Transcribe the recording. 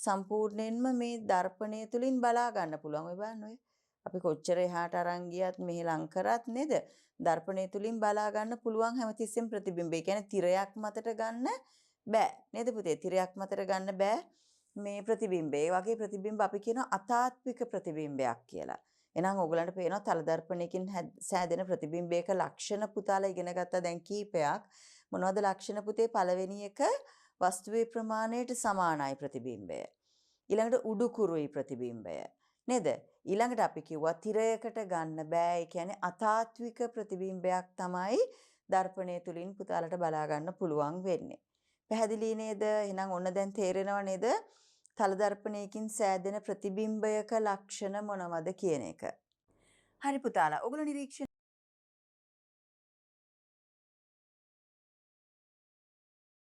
සම්පූර්ණයෙන්ම මේ දර්පණය තුලින් බලා ගන්න පුළුවන්. ඔය බලන්න ඔය. අපි කොච්චර එහාට අරන් ගියත් මෙහි ලං කරත් නේද? දර්පණය තුලින් බලා ගන්න පුළුවන් හැමතිස්සෙම ප්‍රතිබිම්බය. ඒ කියන්නේ තිරයක් මතට ගන්න බෑ. නේද පුතේ? තිරයක් මතට ගන්න බෑ මේ ප්‍රතිබිම්බය. ඒ වගේ ප්‍රතිබිම්බ අපි කියනවා අතාත්වික ප්‍රතිබිම්බයක් කියලා. එහෙනම් ඕගලන්ට පේනවා තල දර්පණයකින් සෑදෙන ප්‍රතිබිම්බයක ලක්ෂණ පුතාලා ඉගෙන ගත්තා දැන් කීපයක්. මොනවද ලක්ෂණ පුතේ? පළවෙනි එක වස්තුවේ ප්‍රමාණයට සමානයි ප්‍රතිබිම්බය. ඊළඟට උඩුකුරුයි ප්‍රතිබිම්බය. නේද? ඊළඟට අපි කිව්වා තිරයකට ගන්න බෑ. ඒ කියන්නේ අතාත්වික ප්‍රතිබිම්බයක් තමයි දර්පණය තුලින් පුතාලට බලා ගන්න පුළුවන් වෙන්නේ. පැහැදිලි නේද? එහෙනම් ඔන්න දැන් තේරෙනව නේද? තල දර්පණයකින් සෑදෙන ප්‍රතිබිම්බයක ලක්ෂණ මොනවද කියන එක. හරි පුතාලා. ඔයගොල්ලෝ නිරීක්ෂණය